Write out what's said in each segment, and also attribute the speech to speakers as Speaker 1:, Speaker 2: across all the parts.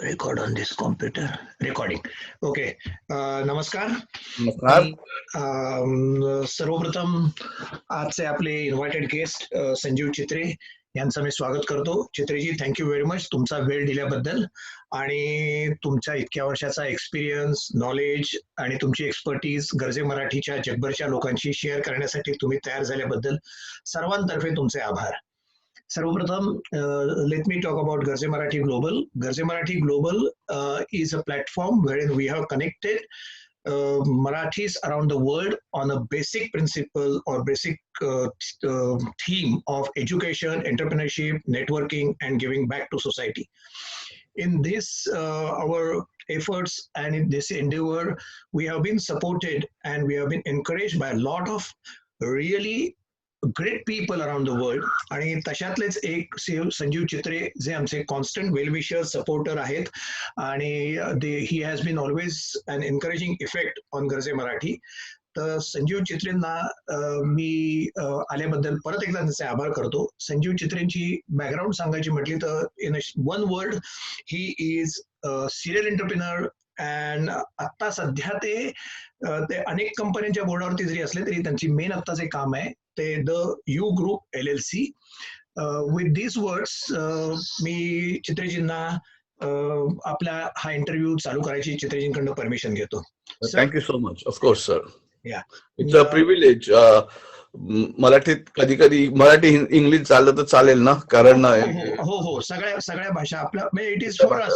Speaker 1: Record on this computer. Recording. Okay. नमस्कार.
Speaker 2: नमस्कार.
Speaker 1: सर्वप्रथम आजचे आपले इन्व्हायटेड गेस्ट संजीव चित्रे यांचं मी स्वागत करतो. चित्रेजी, थँक्यू व्हेरी मच तुमचा वेळ दिल्याबद्दल आणि तुमच्या इतक्या वर्षाचा एक्सपिरियन्स, नॉलेज आणि तुमची एक्सपर्टीज गरजे मराठीच्या जगभरच्या लोकांशी शेअर करण्यासाठी तुम्ही तयार झाल्याबद्दल सर्वांतर्फे तुमचे आभार. सर्वप्रथम let me talk about Garje Marathi Global. Garje Marathi Global is a platform wherein we have connected Marathis around the world on a basic principle or basic theme of education, entrepreneurship, networking, and giving back to society. In this, our efforts and in this endeavor, we have been supported and we have been encouraged by a lot of really great people around the world. आणि तशातलेच एक संजीव चित्रे जे आमचे constant well-wisher supporter आहेत आणि he has been always an encouraging effect on Garje Marathi. तर संजीव चित्रेंना मी आल्याबद्दल परत एकदा त्यांचे आभार करतो. संजीव चित्रेंची बॅकग्राऊंड सांगायची म्हटली तर in one word he is serial entrepreneur and आत्ता सध्या ते अनेक कंपन्यांच्या बोर्डावरती जरी असले तरी त्यांची मेन आत्ताचे काम आहे ते the U group LLC. With this words मी चित्रेजींना आपला हा इंटरव्ह्यू चालू करायची चित्रेजींकडनं परमिशन घेतो.
Speaker 2: Thank you so much. Of course sir.
Speaker 1: Yeah
Speaker 2: it's a privilege. मराठीत कधी कधी मराठी इंग्लिश चाललं तर चालेल ना, कारण
Speaker 1: हो सगळ्या भाषा आपल्या म्हणजे इट इज फॉर अस.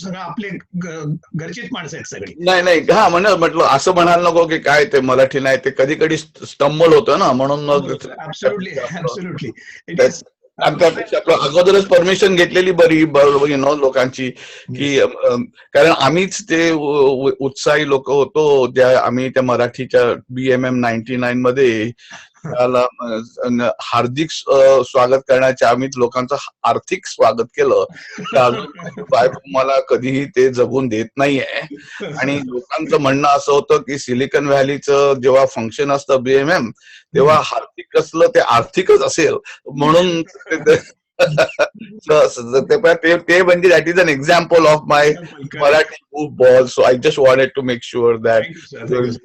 Speaker 1: सगळं आपले घरचीच माणसं आहेत सगळी.
Speaker 2: नाही हा म्हटलं असं म्हणायला नको की काय ते मराठी नाही, ते कधी कधी स्टंबल होतं ना, म्हणून मग
Speaker 1: ऍब्सोल्युटली इट इज.
Speaker 2: त्यापेक्षा आपलं अगोदरच परमिशन घेतलेली बरी लोकांची, की कारण आम्हीच ते उत्साही लोक होतो आम्ही त्या मराठीच्या BMM 99 मध्ये त्याला हार्दिक स्वागत करण्याच्या आम्ही लोकांचं आर्थिक स्वागत केलं. बायको मला कधीही ते जगून देत नाहीये. आणि लोकांचं म्हणणं असं होतं की सिलिकॉन व्हॅलीचं जेव्हा फंक्शन असतं BMM तेव्हा हार्दिक असलं ते आर्थिकच असेल म्हणून ते म्हणजे that is an example of my Marathi move ball. So I just wanted to make sure that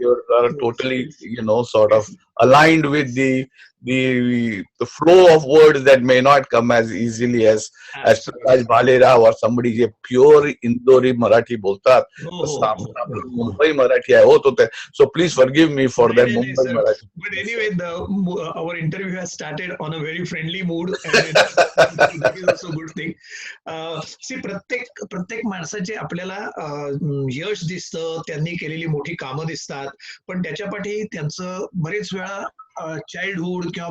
Speaker 2: you're totally sort of aligned with the flow of words that may not come as easily as Prakash Bhalera or somebody जे pure इंदोरी मराठी बोलतात. मुंबई मराठी आहे होत होते. So please forgive me for that Mumbai Marathi.
Speaker 1: But anyway, our interview has started on a very friendly mood, and that is also a good thing. See, प्रत्येक माणसाचे आपल्याला यश दिसतं, त्यांनी केलेली मोठी कामं दिसतात, पण त्याच्या पाठी त्यांचं बरेच वेळा चाइल्डहुड किंवा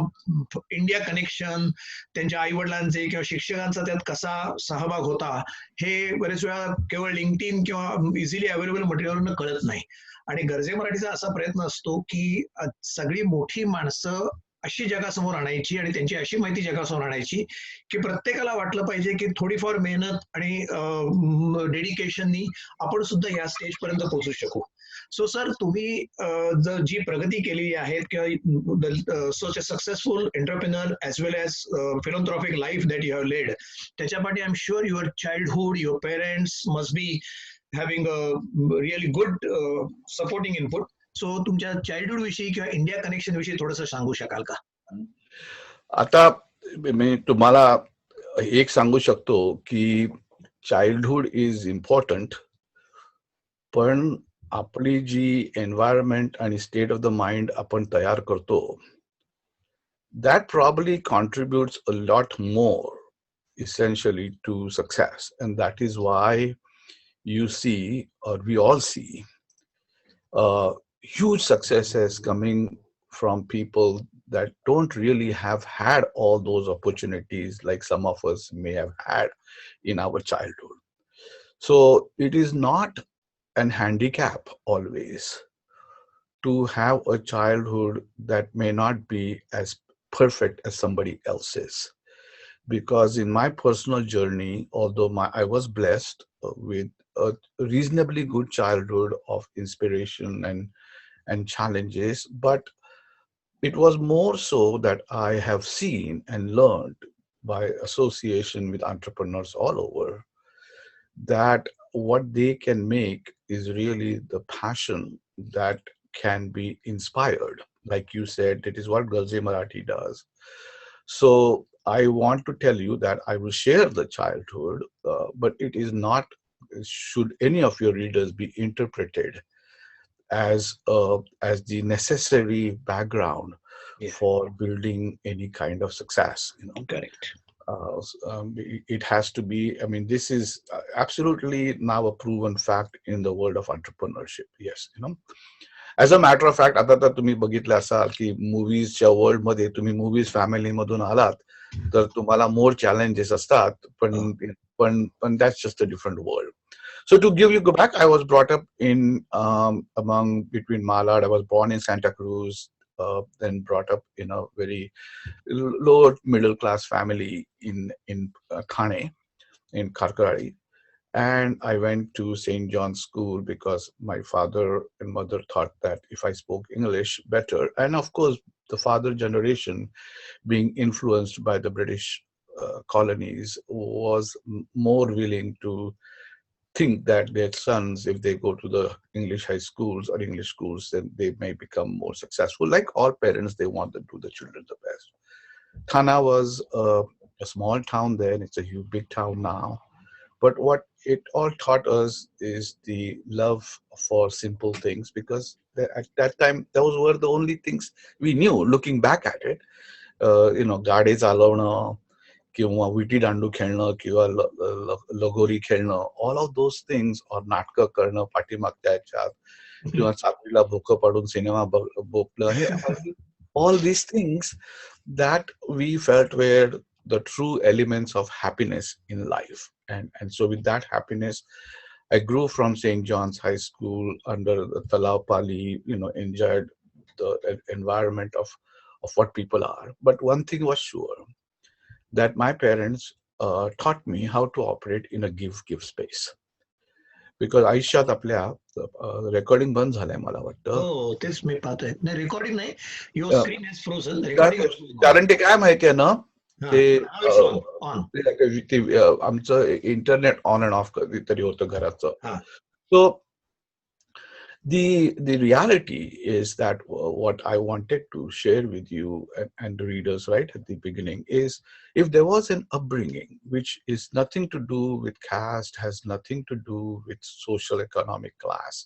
Speaker 1: इंडिया कनेक्शन, त्यांच्या आई वडिलांचे किंवा शिक्षकांचा त्यात कसा सहभाग होता हे बरेच वेळा केवळ लिंक्डइन किंवा इझिली अवेलेबल मटेरियलवरून कळत नाही. आणि गरजे मराठीचा असा प्रयत्न असतो की सगळी मोठी माणसं अशी जगासमोर आणायची आणि त्यांची अशी माहिती जगासमोर आणायची की प्रत्येकाला वाटलं पाहिजे की थोडीफार मेहनत आणि डेडिकेशननी आपण सुद्धा या स्टेज पर्यंत पोहोचू शकू. सो सर, तुम्ही जी प्रगती केलेली आहे किंवा such a successful entrepreneur as well as philanthropic life that you have led, त्याच्या पाठी I am sure your childhood, your parents must be having a really good supporting input. So तुमच्या childhood विषयी किंवा इंडिया कनेक्शन विषयी थोडंसं सांगू शकाल का?
Speaker 2: आता मी तुम्हाला एक सांगू शकतो की चाइल्डहुड इज इम्पॉर्टंट, पण आपली जी एन्व्हायरमेंट आणि स्टेट ऑफ द माइंड आपण तयार करतो, that probably contributes a lot more essentially to success. And that is why you see, or we all see, huge successes coming from people that don't really have had all those opportunities like some of us may have had in our childhood. So it is not an handicap always to have a childhood that may not be as perfect as somebody else's. Because in my personal journey, although I was blessed with a reasonably good childhood of inspiration and challenges, but it was more so that I have seen and learned by association with entrepreneurs all over, that what they can make is really the passion that can be inspired. Like you said, it is what Galze Marathi does. So I want to tell you that I will share the childhood, but it is not, should any of your readers be interpreted as the necessary background
Speaker 1: Yeah.
Speaker 2: for building any kind of success.
Speaker 1: Correct.
Speaker 2: It has to be, I mean, this is absolutely now a proven fact in the world of entrepreneurship. Yes, as a matter of fact, आता तर तुम्ही बघितलं असाल की मूवीजच्या world मध्ये तुम्ही movies family मधून आलात तर तुम्हाला मोर चॅलेंजेस असतात, पण पण पण that's just a different world. So to give you go back, I was brought up in between Malad. I was born in Santa Cruz, then brought up in a very lower middle class family in Thane, in Kharkaradi. And I went to St. John's School because my father and mother thought that if I spoke English better, and of course the father generation, being influenced by the British colonies, was more willing to think that their sons, if they go to the English high schools or English schools, then they may become more successful. Like all parents, they want to do the children the best. Thana was a small town then. It's a huge, big town now. But what it all taught us is the love for simple things, because at that time, those were the only things we knew. Looking back at it, गाडी चालवणं किंवा विटी दांडू खेळणं किंवा लगोरी खेळणं, all of those things, और नाटकं करणं पाठीमागच्या ह्याच्यात, किंवा सातवीला भोकं पाडून सिनेमा बोपलं, हे all these things that we felt were the true elements of happiness in life. And so with that happiness, I grew from St. John's High School under the Talao Pali, enjoyed the environment of what people are. But one thing was sure, that my parents taught me how to operate in a give space. Because आयुष्यात आपल्या recording बंद झालंय मला वाटतं.
Speaker 1: हो, तेच मी पाहतोय. नाही, रेकॉर्डिंग नाही, युअर स्क्रीन इज फ्रोझन.
Speaker 2: कारण ते काय माहितीये ना, ते आमचं इंटरनेट ऑन अँड ऑफ कधीतरी होतं घराचं. So the reality is that what I wanted to share with you and the readers right at the beginning is, if there was an upbringing which is nothing to do with caste, has nothing to do with social economic class,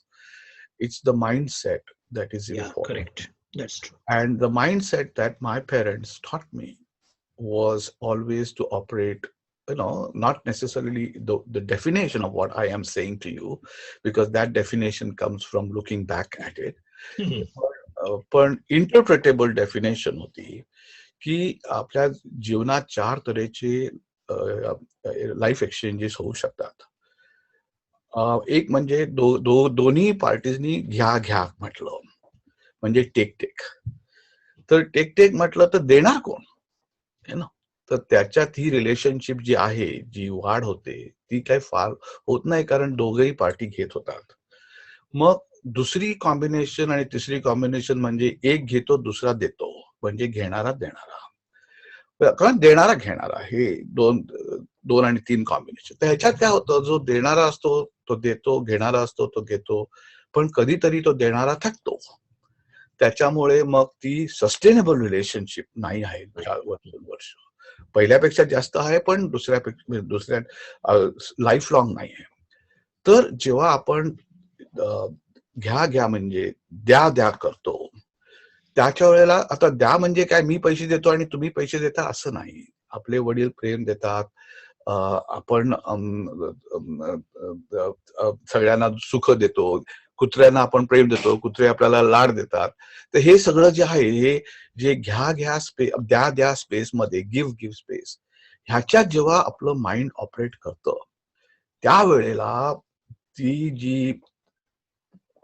Speaker 2: it's the mindset that is important.
Speaker 1: Correct, that's true.
Speaker 2: And the mindset that my parents taught me was always to operate, not necessarily the definition of what I am saying to you, because that definition comes from looking back at it. पण interpretable definition होती की आपल्या जीवनात 4 तऱ्हेचे life exchanges होऊ शकतात. एक म्हणजे दोन्ही पार्टीजनी घ्या म्हटलं म्हणजे टेक. तर टेक म्हटलं तर देणार कोण, है ना? तर त्याच्यात ही रिलेशनशिप जी आहे, जी वाढ होते, ती काही फार होत नाही, कारण दोघेही पार्टी घेत होतात. मग दुसरी कॉम्बिनेशन आणि तिसरी कॉम्बिनेशन म्हणजे एक घेतो दुसरा देतो, म्हणजे घेणारा देणारा, कारण देणारा घेणारा, हे दोन आणि 3 कॉम्बिनेशन. तर ह्याच्यात काय होतं, जो देणारा असतो तो देतो, घेणारा असतो तो घेतो, पण कधीतरी तो देणारा थकतो. त्याच्यामुळे मग ती सस्टेनेबल रिलेशनशिप नाही आहे. वर्ष पहिल्यापेक्षा जास्त आहे, पण दुसऱ्या लाईफ लॉंग नाही आहे. तर जेव्हा आपण घ्या म्हणजे द्या करतो, त्याच्या वेळेला आता द्या म्हणजे काय, मी पैसे देतो आणि तुम्ही पैसे देता असं नाही. आपले वडील प्रेम देतात, आपण सगळ्यांना सुख देतो, कुत्र्यांना आपण प्रेम देतो, कुत्रे आपल्याला लाड देतात. तर हे सगळं जे आहे, हे जे घ्या स्पेस, द्या स्पेस मध्ये, गिव्ह स्पेस, ह्याच्यात जेव्हा आपलं माइंड ऑपरेट करतं, त्यावेळेला ती जी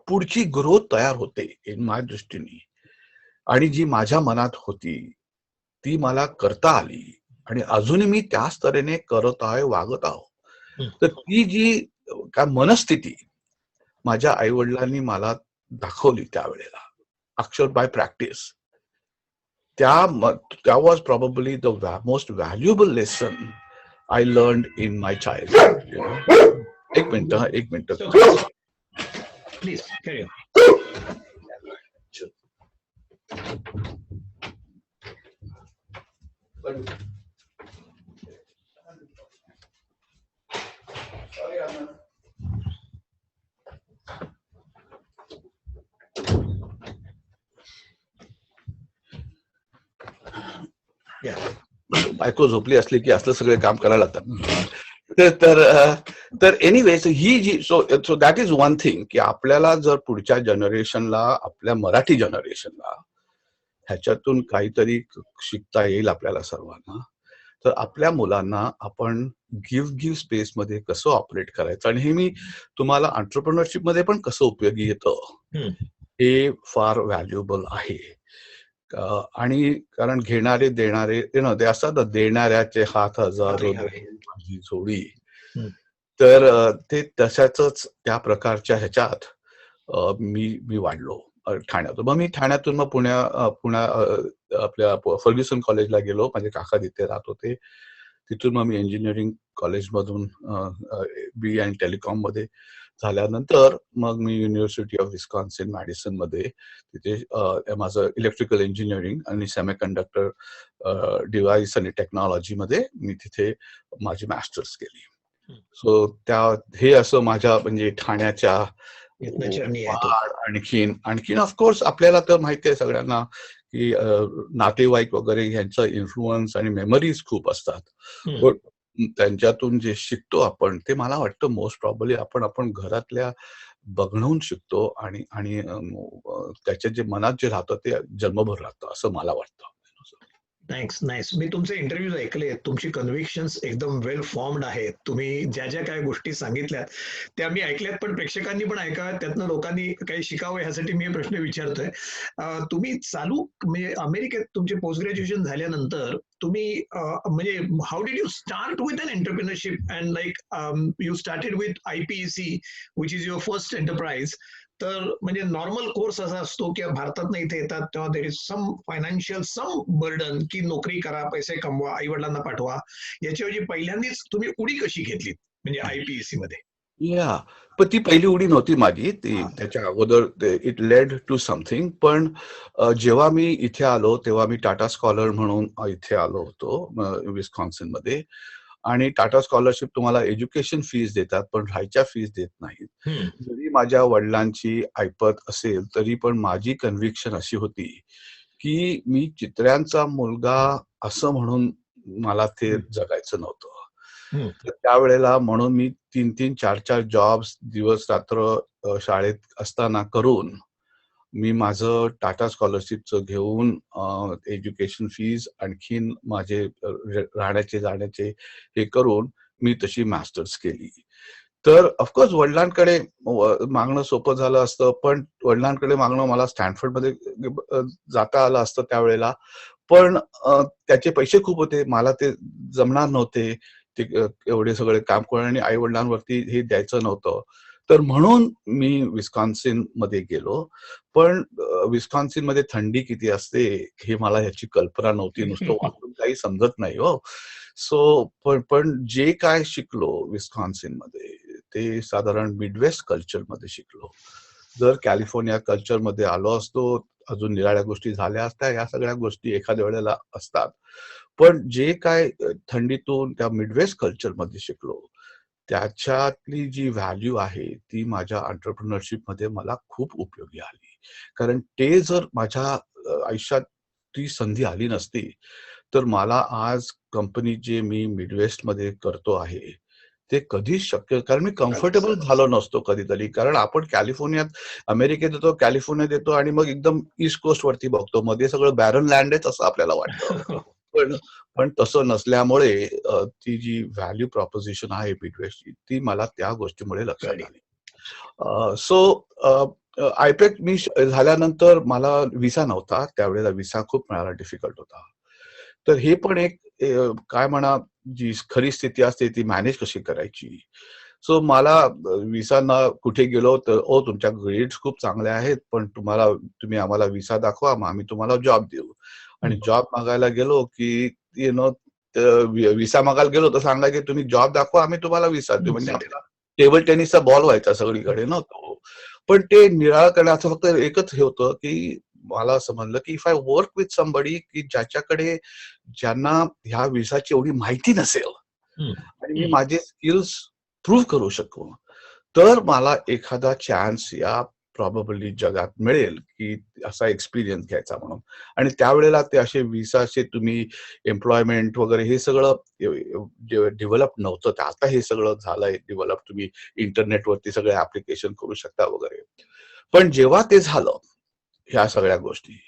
Speaker 2: पुढची ग्रोथ तयार होते इन माझ्या दृष्टीने, आणि जी माझ्या मनात होती ती मला करता आली, आणि अजूनही मी त्याच तऱ्हेने करत आहे, वागत आहो. तर ती जी काय मनस्थिती माझ्या आई वडिलांनी मला दाखवली त्यावेळेला, Akshar by practice, that was probably the most valuable lesson I learned in my childhood. एक मिनिट हा, एक मिनिट.
Speaker 1: Please carry on.
Speaker 2: बायको झोपली असली की असलं सगळे काम करायला लागतात. तर एनिवे, ही जी so that is one thing की आपल्याला जर पुढच्या जनरेशनला, आपल्या मराठी जनरेशनला ह्याच्यातून काहीतरी शिकता येईल आपल्याला सर्वांना, तर आपल्या मुलांना आपण गिव्ह स्पेस मध्ये कसं ऑपरेट करायचं, आणि हे मी तुम्हाला एंटरप्रेन्योरशिप मध्ये पण कसं उपयोगी येतं हे फार व्हॅल्युएबल आहे. आणि कारण घेणारे देणारे ते असतात ना, देणाऱ्याचे हात हजारो माझी जोडी. तर ते तशाच त्या प्रकारच्या ह्याच्यात मी वाढलो ठाण्यातून. मग मी ठाण्यातून मग पुण्या आपल्या फर्ग्युसन कॉलेजला गेलो. माझे काका तिथे राहत होते. तिथून मग मी इंजिनिअरिंग कॉलेजमधून बी आणि टेलिकॉम मध्ये झाल्यानंतर मग मी युनिव्हर्सिटी ऑफ विस्कॉन्सिन मॅडिसन मध्ये तिथे माझं इलेक्ट्रिकल इंजिनिअरिंग आणि सेमीकंडक्टर डिव्हाइस आणि टेक्नॉलॉजी मध्ये मी तिथे माझी मास्टर्स केली. सो हे असं माझ्या म्हणजे ठाण्याच्या आणखीन ऑफकोर्स आपल्याला तर माहिती आहे सगळ्यांना की नातेवाईक वगैरे ह्यांचा इन्फ्लुअन्स आणि मेमरीज खूप असतात. पण त्यांच्यातून जे शिकतो आपण ते मला वाटतं मोस्ट प्रॉब्ली आपण घरातल्या बघणून शिकतो, आणि त्याच्या जे मनात जे राहतं ते जन्मभर राहतं असं मला वाटतं.
Speaker 1: नाईस. मी तुमचे इंटरव्ह्यूज ऐकले. तुमची कन्व्हिक्शन्स एकदम वेल फॉर्म्ड आहेत. तुम्ही ज्या ज्या काही गोष्टी सांगितल्यात त्या मी ऐकल्यात, पण प्रेक्षकांनी पण ऐकाव्यात, त्यातनं लोकांनी काही शिकावं ह्यासाठी मी हे प्रश्न विचारतोय. तुम्ही म्हणजे अमेरिकेत तुमचे पोस्ट ग्रॅज्युएशन झाल्यानंतर तुम्ही म्हणजे how did you start with an entrepreneurship and like you started with IPEC which is your first enterprise. तर म्हणजे नॉर्मल कोर्स असा असतो की भारतात इथे येतात तेव्हा there is some financial burden की नोकरी करा, पैसे कमवा, आई वडिलांना पाठवा. याच्याऐवजी पहिल्यांदाच तुम्ही उडी कशी घेतली म्हणजे IPEC मध्ये?
Speaker 2: पण ती पहिली उडी नव्हती माझी. त्याच्या अगोदर इट लेड टू समथिंग. पण जेव्हा मी इथे आलो तेव्हा मी टाटा स्कॉलर म्हणून इथे आलो होतो विस्कॉन्सिन मध्ये. आणि टाटा स्कॉलरशिप तुम्हाला एज्युकेशन फीस देतात पण राहायच्या फीस देत नाहीत. जरी माझ्या वडिलांची ऐपत असेल तरी पण माझी कन्व्हिक्शन अशी होती की मी चित्र्यांचा मुलगा असं म्हणून मला ते जगायचं नव्हतं. तर त्यावेळेला म्हणून मी 3-3, 4-4 जॉब्स दिवस रात्र शाळेत असताना करून मी माझं टाटा स्कॉलरशिपचं घेऊन एज्युकेशन फीज आणखीन माझे राहण्याचे जाण्याचे हे करून मी तशी मास्टर्स केली. तर ऑफकोर्स वडिलांकडे मागणं सोपं झालं असतं, पण वडिलांकडे मागणं मला स्टॅनफोर्डमध्ये जाता आलं असतं त्यावेळेला. पण त्याचे पैसे खूप होते, मला ते जमणार नव्हते ते एवढे सगळे काम करून, आणि आई वडिलांवरती हे द्यायचं नव्हतं. तर म्हणून मी विस्कॉन्सिन मध्ये गेलो. पण विस्कॉन्सिन मध्ये थंडी किती असते हे मला ह्याची कल्पना नव्हती. नुसतं वाचून काही समजत नाही हो. सो पण जे काय शिकलो विस्कॉन्सिन मध्ये ते साधारण मिडवेस्ट कल्चर मध्ये शिकलो. जर कॅलिफोर्निया कल्चर मध्ये आलो असतो अजून निराळ्या गोष्टी झाल्या असत्या. या सगळ्या गोष्टी एखाद्या वेळेला असतात. पण जे काय थंडीतून त्या मिडवेस्ट कल्चर मध्ये शिकलो त्याच्यातली जी व्हॅल्यू आहे ती माझ्या एंटरप्रेन्योरशिप मध्ये मला खूप उपयोगी आली. कारण ते जर माझ्या आयुष्यात ती संधी आली नसती तर मला आज कंपनी जे मी मिडवेस्ट मध्ये करतो आहे ते कधीच शक्य, कारण मी कम्फर्टेबल झालो नसतो कधीतरी. कारण आपण कॅलिफोर्नियात, अमेरिकेत येतो, कॅलिफोर्नियात येतो आणि मग एकदम ईस्ट कोस्ट वरती बघतो, मध्ये सगळं बॅरन लँड आहे असं आपल्याला वाटतं. पण तसं नसल्यामुळे ती जी व्हॅल्यू प्रॉपोजिशन आहे मिडवेस्टची ती मला त्या गोष्टीमुळे लक्षात आली. सो आयपेक मी झाल्यानंतर मला विसा नव्हता त्यावेळेला. विसा खूप मिळायला डिफिकल्ट होता. तर हे पण एक काय म्हणा जी खरी स्थिती असते ती मॅनेज कशी करायची. सो मला विसा न कुठे गेलो तर तुमच्या ग्रेड्स खूप चांगले आहेत पण तुम्ही आम्हाला विसा दाखवा मग आम्ही तुम्हाला जॉब देऊ. आणि जॉब मागायला गेलो की विसा मागायला गेलो तर सांगायचे तुम्ही जॉब दाखवा आम्ही तुम्हाला विसा देऊ. म्हणजे आपल्याला टेबल टेनिसचा बॉल व्हायचा सगळीकडे ना तो. पण ते निराळा करण्याचं फक्त एकच हे होतं की मला समजलं की if I work with somebody की ज्यांना ह्या विसाची एवढी माहिती नसेल आणि मी माझे स्किल्स प्रूव्ह करू शकू, तर मला एखादा चान्स या प्रॉबेबली जगात मिळेल की असा एक्सपिरियन्स घ्यायचा म्हणून. आणि त्यावेळेला ते असे विसाचे तुम्ही एम्प्लॉयमेंट वगैरे हे सगळं डेव्हलप नव्हतं. तर आता हे सगळं झालंय डेव्हलप. तुम्ही इंटरनेटवरती सगळे ऍप्लिकेशन करू शकता वगैरे. पण जेव्हा ते झालं ह्या सगळ्या गोष्टी,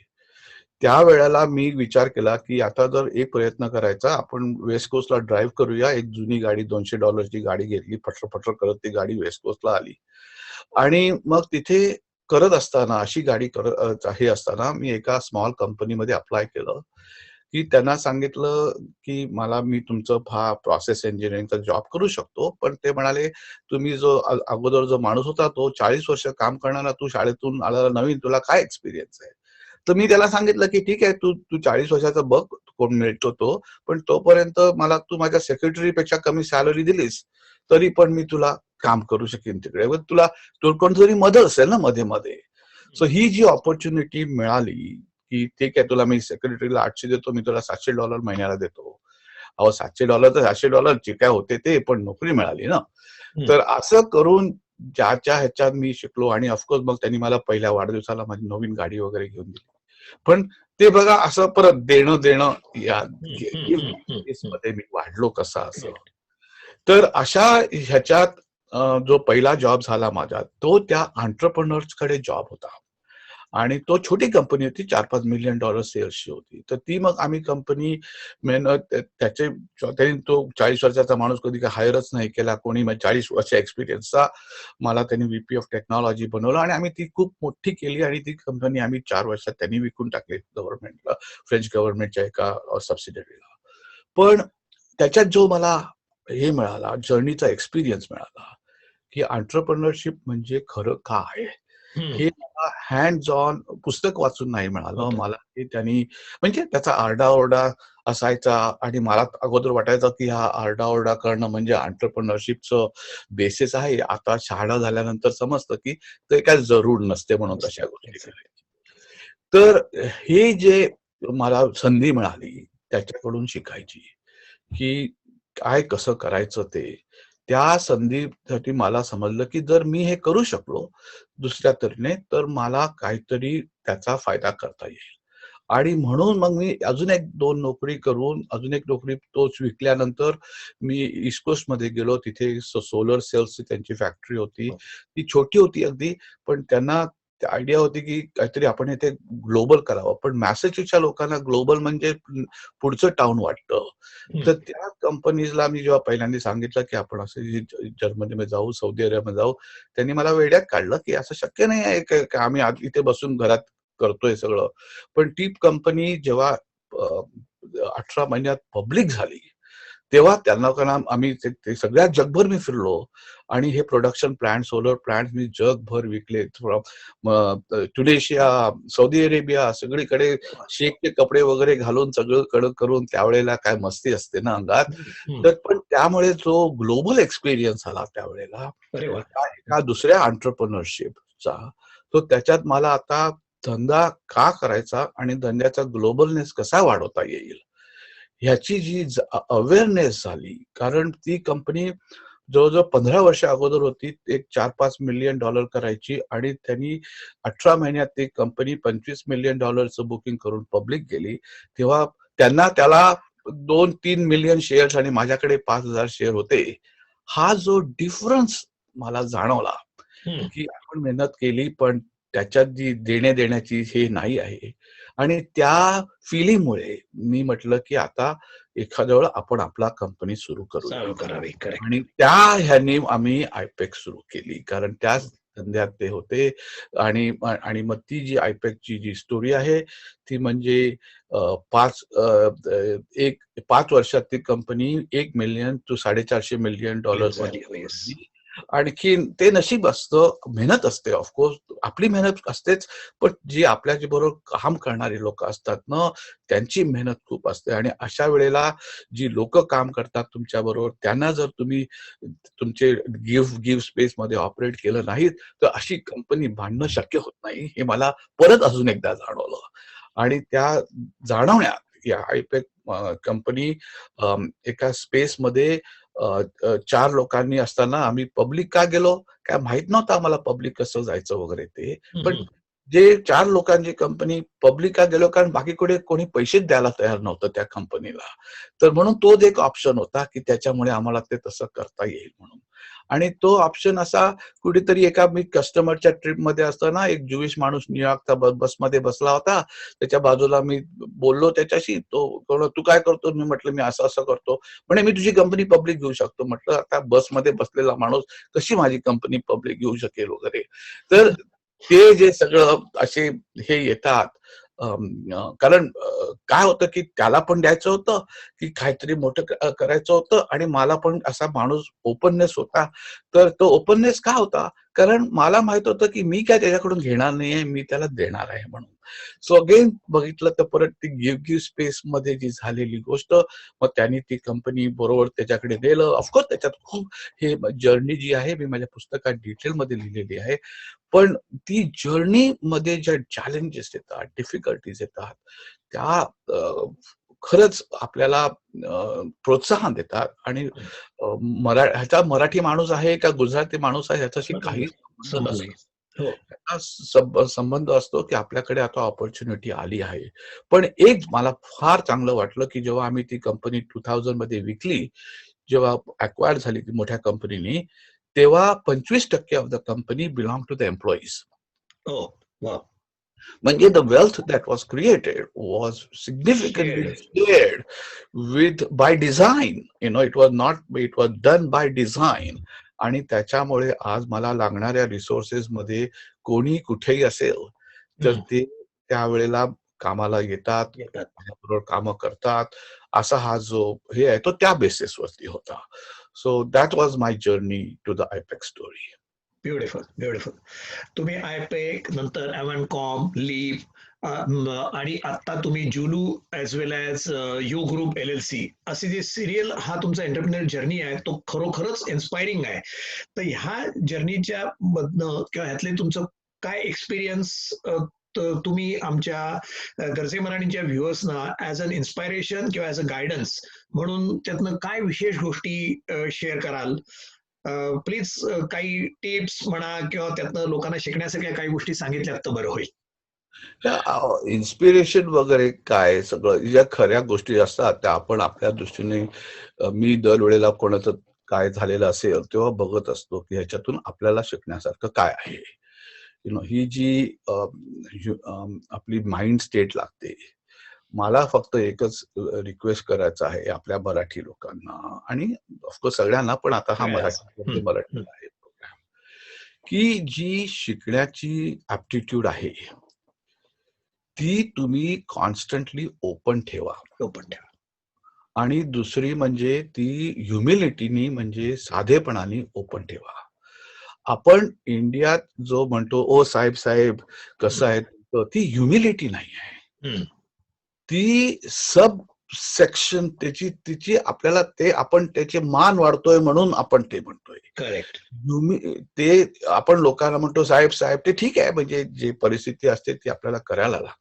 Speaker 2: त्यावेळेला मी विचार केला की आता जर एक प्रयत्न करायचा, आपण वेस्ट कोस्टला ड्राईव्ह करूया. एक जुनी गाडी $200 गाडी घेतली, फटर फटर करत ती गाडी वेस्ट कोस्टला आली. आणि मग तिथे करत असताना अशी गाडी हे असताना मी एका स्मॉल कंपनीमध्ये अप्लाय केलं की त्यांना सांगितलं की मी तुमचं हा प्रोसेस इंजिनिअरिंगचा जॉब करू शकतो. पण ते म्हणाले तुम्ही जो अगोदर जो माणूस होता तो 40 वर्ष काम करणारा, तू शाळेतून आलेला नवीन, तुला काय एक्सपिरियन्स आहे? तर मी त्याला सांगितलं की ठीक आहे, तू तू 40 वर्षाचा बघ कोण मिळतो तो, पण तोपर्यंत मला तू माझ्या सेक्रेटरीपेक्षा कमी सॅलरी दिलीस तरी पण मी तुला काम करू शकेन तिकडे. तुला कोणतरी मदत असेल ना मध्ये मध्ये. सो ही जी ऑपॉर्च्युनिटी मिळाली की ठीक आहे, तुला मी सेक्रेटरीला 800 देतो, मी तुला $700 महिन्याला देतो. अहो $700 तर $700 जे काय होते ते, पण नोकरी मिळाली ना. तर असं करून ज्याच्या ह्याच्यात मी शिकलो. आणि ऑफकोर्स मग त्यांनी मला पहिल्या वाढदिवसाला माझी नवीन गाडी वगैरे घेऊन दिली. पण ते बघा असं परत देणं देणं या मध्ये मी वाढलो कसा असं. तर अशा ह्याच्यात जो पहिला जॉब झाला माझा तो त्या एंटरप्रेन्योर्सकडे जॉब होता. आणि तो छोटी कंपनी होती, $4-5 मिलियन सेल्सची होती. तर ती मग आम्ही कंपनी त्यांनी तो 40 वर्षाचा माणूस कधी काही हायरच नाही केला कोणी. 40 वर्ष एक्सपिरियन्सचा मला त्यांनी VP ऑफ टेक्नॉलॉजी बनवलं आणि आम्ही ती खूप मोठी केली. आणि ती कंपनी आम्ही 4 वर्षात त्यांनी विकून टाकली गव्हर्नमेंटला, फ्रेंच गव्हर्नमेंटच्या एका सबसिडरीला. पण त्याच्यात जो मला हे मिळाला, जर्नीचा एक्सपिरियन्स मिळाला की एंटरप्रेन्योरशिप म्हणजे खरं काय, हे मला हँड्स ऑन पुस्तक वाचून नाही मिळालं. मला हे त्यांनी म्हणजे त्याचा आरडाओरडा असायचा आणि मला अगोदर वाटायचं की हा आरडाओरडा करणं म्हणजे एंटरप्रेन्योरशिपचं बेसिस आहे. आता शाळा झाल्यानंतर समजतं की ते काय जरूर नसते म्हणून तशा गोष्टी करायची. तर हे जे मला संधी मिळाली त्याच्याकडून शिकायची की काय कसं करायचं ते. त्या संधीसाठी मला समजलं की जर मी हे करू शकलो दुसऱ्या तऱ्हेने तर मला काहीतरी त्याचा फायदा करता येईल. आणि म्हणून मग मी अजून एक 2 नोकरी करून अजून एक नोकरी तोच विकल्यानंतर मी ईस्ट कोस्ट मध्ये गेलो. तिथे सोलर सेल्सची त्यांची फॅक्टरी होती. ती छोटी होती अगदी, पण त्यांना आयडिया होती की काहीतरी आपण इथे ग्लोबल करावं. पण मॅसेच्युसेट्सच्या लोकांना ग्लोबल म्हणजे पुढचं टाउन वाटतं. तर त्या कंपनीजला मी जेव्हा पहिल्यांदा सांगितलं की आपण असं जर्मनीमध्ये जाऊ, सौदी अरेबियामध्ये जाऊ, त्यांनी मला वेड्यात काढलं की असं शक्य नाही आहे की आम्ही इथे बसून घरात करतोय सगळं. पण ती कंपनी जेव्हा 18 महिन्यात पब्लिक झाली तेव्हा त्यांना आम्ही ते सगळ्या जगभर मी फिरलो आणि हे प्रोडक्शन प्लांट, सोलर प्लांट मी जगभर विकले. ट्युनिशिया, सौदी अरेबिया सगळीकडे शेकचे कपडे वगैरे घालून सगळं करून त्यावेळेला काय मस्ती असते ना अंगात. तर पण त्यामुळे जो ग्लोबल एक्सपिरियन्स आला त्यावेळेला एका दुसऱ्या एंटरप्रेन्योरशिपचा, तो त्याच्यात मला आता धंदा का करायचा आणि धंद्याचा ग्लोबलनेस कसा वाढवता येईल ह्याची जी अवेअरनेस झाली. कारण ती कंपनी जवळजवळ 15 वर्ष अगोदर होती, एक $4-5 मिलियन करायची आणि त्यांनी 18 महिन्यात ती कंपनी $25 मिलियन बुकिंग करून पब्लिक गेली. तेव्हा त्याला 2-3 मिलियन शेअर्स आणि माझ्याकडे 5,000 शेअर होते. हा जो डिफरन्स मला जाणवला की आपण मेहनत केली पण त्याच्यात जी देण्याची हे नाही आहे. आणि त्या फिलिंगमुळे मी म्हटलं की आता एखाद्या वेळा आपण आपला कंपनी सुरू करूया. आणि त्या ह्याने आम्ही आयपेक सुरू केली कारण त्याच धंद्यात ते होते. आणि मग ती जी आयपेकची जी स्टोरी आहे ती म्हणजे 5 वर्षात ती कंपनी $1 मिलियन to $450 मिलियन आणखी ते नशीब असतं, मेहनत असते ऑफकोर्स, आपली मेहनत असतेच, पण जी आपल्याच्या बरोबर काम करणारी लोक असतात ना, त्यांची मेहनत खूप असते. आणि अशा वेळेला जी लोक काम करतात तुमच्या बरोबर, त्यांना जर तुम्ही तुमचे गिव्ह स्पेस मध्ये ऑपरेट केलं नाहीत, तर अशी कंपनी बांधणं शक्य होत नाही, हे मला परत अजून एकदा जाणवलं. आणि त्या जाणवण्यात या आयपेक कंपनी एका स्पेसमध्ये 4 लोकांनी असताना आम्ही पब्लिक का गेलो? काय माहित नव्हतं आम्हाला पब्लिक कसं जायचं वगैरे ते. पण
Speaker 1: हम्म.
Speaker 2: जे 4 लोकांची कंपनी पब्लिक का गेलो? कारण बाकीकडे कोणी पैसेच द्यायला तयार नव्हतं त्या कंपनीला. तर म्हणून तोच एक ऑप्शन होता, की त्याच्यामुळे आम्हाला ते तसं करता येईल म्हणून. आणि तो ऑप्शन असा, कुठेतरी एका मी कस्टमरच्या ट्रिपमध्ये असताना एक ज्यूइश माणूस न्यूयॉर्कचा बसमध्ये बसला होता. त्याच्या बाजूला मी बोललो त्याच्याशी. "तू काय करतो?" मी म्हटलं, "मी असं-असं करतो." म्हणे, "मी तुझी कंपनी पब्लिक घेऊ शकतो." म्हटलं, "आता बसमध्ये बसलेला माणूस कशी माझी कंपनी पब्लिक घेऊ शकेल वगैरे." तर ते जे सगळं असे हे येतात, कारण काय होतं, की त्याला पण द्यायचं होतं, की काहीतरी मोठं करायचं होतं, आणि मला पण असा माणूस ओपननेस होता. तर तो ओपननेस का होता? कारण मला माहित होतं, की मी काय त्याच्याकडून घेणार नाहीये, मी त्याला देणार आहे म्हणून. सो अगेन बघितलं तर परत ती गिव्ह स्पेसमध्ये जी झालेली गोष्ट, मग त्यांनी ती कंपनी बरोबर त्याच्याकडे दिलं. ऑफकोर्स त्याच्यात खूप हे जर्नी जी आहे, मी माझ्या पुस्तकात डिटेलमध्ये लिहिलेली आहे. पण ती जर्नीमध्ये ज्या चॅलेंजेस येतात, डिफिकल्टीज येतात, त्या खरंच आपल्याला प्रोत्साहन देतात. आणि ह्याचा मराठी माणूस आहे का गुजराती माणूस आहे ह्याच्याशी काही संबंध
Speaker 1: संबंध नाही.
Speaker 2: नसतो.
Speaker 1: हो.
Speaker 2: ह्याचा संबंध असतो, की आपल्याकडे आता अपॉर्च्युनिटी आली आहे. पण एक मला फार चांगलं वाटलं, की जेव्हा आम्ही ती कंपनी 2000 मध्ये विकली, जेव्हा अक्वायर झाली ती मोठ्या कंपनीनी, तेव्हा 25% of the company belong to the employees.
Speaker 1: हो. वा.
Speaker 2: म्हणजे the wealth that was created was significantly
Speaker 1: shared.
Speaker 2: Shared with by design. It was done by design. आणि त्याच्यामुळे आज मला लागणाऱ्या रिसोर्सेस मध्ये कोणी कुठेही असेल, तर ते त्यावेळेला कामाला येतात,
Speaker 1: येतात.
Speaker 2: बरोबर कामं करतात. असा हा जो हे आहे तो त्या बेसिसवरती होता. So that was my journey to the Aipex story.
Speaker 1: Beautiful, beautiful. तुम्ही आयपेक नंतर एव्हनकॉम, लीप आणि आता तुम्ही Zulu as well as U group LLC असे जे सिरियल हा तुमचा एंटरप्रिनर जर्नी आहे तो खरोखरच इन्स्पायरिंग आहे. तर ह्या जर्नीच्या मधनं किंवा ह्यातले तुमचं काय एक्सपिरियन्स तुम्ही आमच्या गरजे मराठीच्या व्ह्युअर्सना ॲज अन इन्स्पायरेशन किंवा ॲज अ गायडन्स म्हणून त्यातनं काय विशेष गोष्टी शेअर कराल? प्लीज काही टिप्स म्हणा किंवा त्यातनं लोकांना शिकण्यासारख्या काही गोष्टी सांगितल्यात तर बरं होईल.
Speaker 2: इन्स्पिरेशन वगैरे काय, सगळं ज्या खऱ्या गोष्टी असतात त्या आपण आपल्या दृष्टीने, मी दरवेळेला कोणाचं काय झालेलं असेल तेव्हा बघत असतो, की ह्याच्यातून आपल्याला शिकण्यासारखं काय आहे. ही जी आपली माइंड स्टेट लागते. मला फक्त एकच रिक्वेस्ट करायचं आहे आपल्या मराठी लोकांना, आणि ऑफकोर्स सगळ्यांना, पण आता हा
Speaker 1: सगळ्याच.
Speaker 2: मराठी मराठीला आहे प्रोग्राम, की जी शिकण्याची ऍप्टिट्यूड आहे ती तुम्ही कॉन्स्टंटली ओपन ठेवा.
Speaker 1: ओपन ठेवा.
Speaker 2: आणि दुसरी म्हणजे ती ह्युमिलिटीनी, म्हणजे साधेपणाने ओपन ठेवा. आपण इंडियात जो म्हणतो, "ओ साहेब, साहेब कसं आहे तुमचं?" ती ह्युमिलिटी नाही आहे.
Speaker 1: हम्म.
Speaker 2: ती सब सेक्शन त्याची तिची आपल्याला, ते आपण त्याचे मान वाढतोय म्हणून आपण ते म्हणतोय.
Speaker 1: करेक्ट.
Speaker 2: ते आपण लोकांना म्हणतो साहेब, साहेब, ते ठीक आहे, म्हणजे जे परिस्थिती असते ती आपल्याला करायला लागते.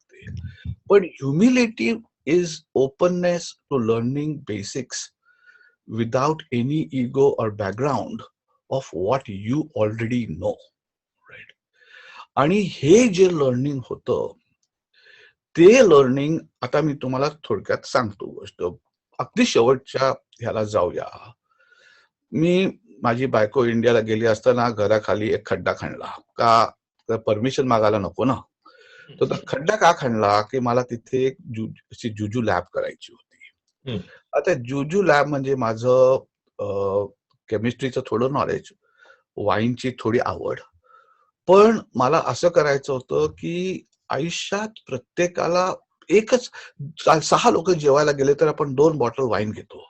Speaker 2: पण humility is openness to learning basics without any ego or background of what you already know. Right. आणि हे जे लर्निंग होतं, ते लर्निंग आता मी तुम्हाला थोडक्यात सांगतो गोष्ट. अगदी शेवटच्या ह्याला जाऊया. मी, माझी बायको इंडियाला गेली असताना घराखाली एक खड्डा खणला. का? तर परमिशन मागायला नको ना. तर तो खड्डा का खणला, की मला तिथे एक अशी जुजू लॅब करायची होती.
Speaker 1: हम्म.
Speaker 2: आता जुजू लॅब म्हणजे माझं केमिस्ट्रीचं थोडं नॉलेज, वाईनची थोडी आवड. पण मला असं करायचं होतं, की आयुष्यात प्रत्येकाला एकच, 6 लोक जेवायला गेले तर आपण 2 बॉटल वाईन घेतो.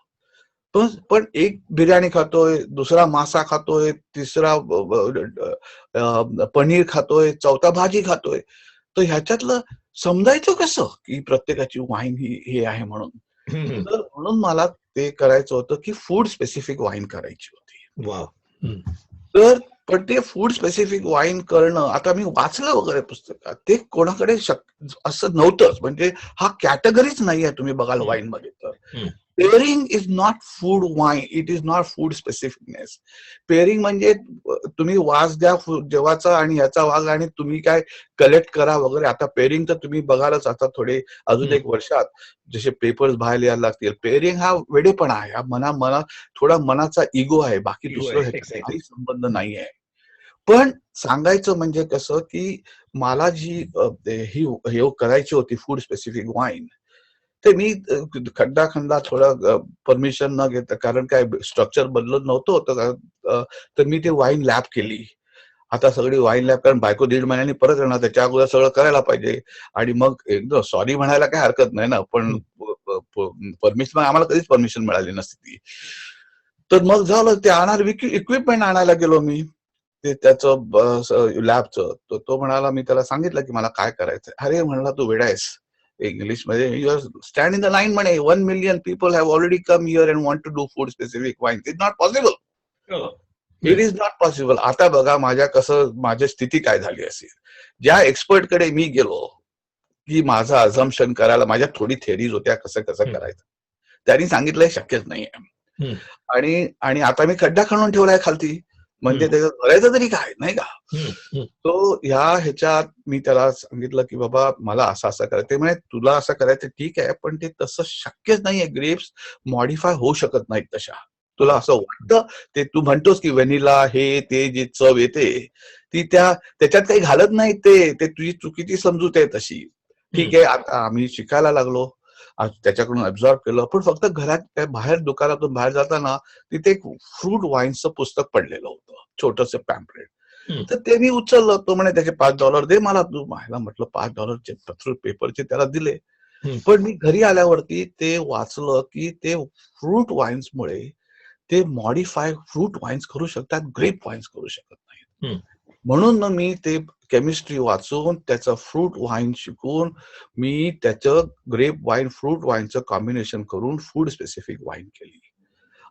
Speaker 2: पण एक बिर्याणी खातोय, दुसरा मासा खातोय, तिसरा पनीर खातोय, चौथा भाजी खातोय. तर ह्याच्यातलं समजायचं कसं की प्रत्येकाची वाईन ही हे आहे म्हणून. तर म्हणून मला ते करायचं होतं की फूड स्पेसिफिक वाईन करायची होती.
Speaker 1: वाव.
Speaker 2: तर पण ते फूड स्पेसिफिक वाईन करणं, आता मी वाचलं वगैरे पुस्तकात, ते कोणाकडे असं नव्हतंच. म्हणजे हा कॅटेगरीच नाहीये तुम्ही बघाल वाईन मध्ये. तर pairing is not food wine, it is not food specificness. Pairing म्हणजे तुम्ही वास द्या जेवाचा आणि ह्याचा वास आणि तुम्ही काय कलेक्ट करा वगैरे. आता पेअरिंग तर तुम्ही बघालच आता थोडे अजून एक वर्षात जसे पेपर्स बाहेर यायला लागतील. पेअरिंग हा वेडेपणा आहे, हा मनात थोडा मनाचा इगो आहे, बाकी दुसरं ह्याच्यात काही संबंध नाही आहे. पण सांगायचं म्हणजे कसं की मला जी ही करायची होती फूड स्पेसिफिक वाईन, ते मी खड्डा थोडं परमिशन न घेता, कारण काय स्ट्रक्चर बदलत नव्हतं होतं, तर मी ते वाईन लॅब केली. आता सगळी वाईन लॅब, कारण बायको 1.5 महिन्यांनी परत येणार, त्याच्या अगोदर सगळं करायला पाहिजे. आणि मग एकदम सॉरी म्हणायला काही हरकत नाही ना, पण परमिशन आम्हाला कधीच परमिशन मिळाली नसती ती. तर मग झालं ते इक्विपमेंट आणायला गेलो मी, ते त्याचं लॅबचं. तो म्हणाला, मी त्याला सांगितलं की मला काय करायचं. अरे म्हणला, तू वेडा आहेस. इंग्लिश मध्ये, you are stand in the line म्हणे. 1 million people have already come here and want to do food specific wine. It's not possible. It is not possible. आता बघा माझी स्थिती काय झाली असेल. ज्या एक्सपर्ट कडे मी गेलो की माझं अझम्पशन करायला, माझ्या थोडी थेरीज होत्या कसं करायचं, त्यांनी सांगितलंय शक्यच नाहीये. आणि आता मी खड्डा खणून ठेवलाय खालती, म्हणजे त्याच्यात करायचं तरी काय, नाही का. तो ह्याच्यात मी त्याला सांगितलं की बाबा मला असं करायचं. ते म्हणे, तुला असं करायचं ठीक आहे, पण ते तसं शक्यच नाहीये. ग्रेप्स मॉडिफाय होऊ शकत नाहीत तशा. तुला असं वाटतं, ते तू म्हणतोस की व्हॅनिला हे ते जी चव येते ती त्याच्यात काही घालत नाही, ते तुझी चुकीची समजूत आहे तशी. ठीक आहे, आता आम्ही शिकायला लागलो, त्याच्याकडून अब्झॉर्ब केलं. पण फक्त घरात बाहेर दुकानातून बाहेर जाताना तिथे एक फ्रूट वाईन्सचं पुस्तक पडलेलं होतं, छोटंसं पॅम्पलेट. तर ते मी उचललं. तो म्हणे त्याचे $5 दे मला. तू मला म्हटलं $5 पेपरचे त्याला दिले. पण मी घरी आल्यावरती ते वाचलं की ते फ्रूट वाईन्समुळे ते मॉडिफाय फ्रूट वाईन्स करू शकतात, ग्रेप वाईन्स करू शकत नाहीत. म्हणून मग मी ते केमिस्ट्री वाचून त्याचं फ्रूट वाईन शिकून मी त्याचं ग्रेप वाईन फ्रूट वाईनचं कॉम्बिनेशन करून फूड स्पेसिफिक वाईन केली.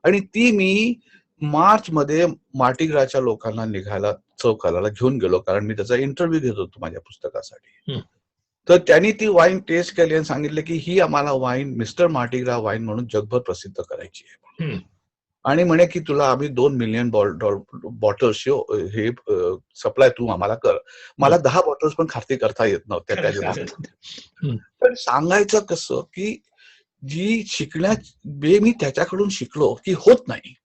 Speaker 2: आणि ती मी मार्च मध्ये मार्टिग्राच्या लोकांना निघायला चौकाला घेऊन गेलो, कारण मी त्याचा इंटरव्ह्यू घेत होतो माझ्या पुस्तकासाठी. तर त्यांनी ती वाईन टेस्ट केली आणि सांगितलं की ही आम्हाला वाईन मिस्टर मार्टिग्रा वाईन म्हणून जगभर प्रसिद्ध करायची आहे. आणि म्हणे की तुला आम्ही 2 मिलियन बॉटल्स हे सप्लाय तू आम्हाला कर. मला 10 बॉटल्स पण खात्री करता येत नव्हत्या त्या. पण सांगायचं कसं की मी त्याच्याकडून शिकलो की होत नाही,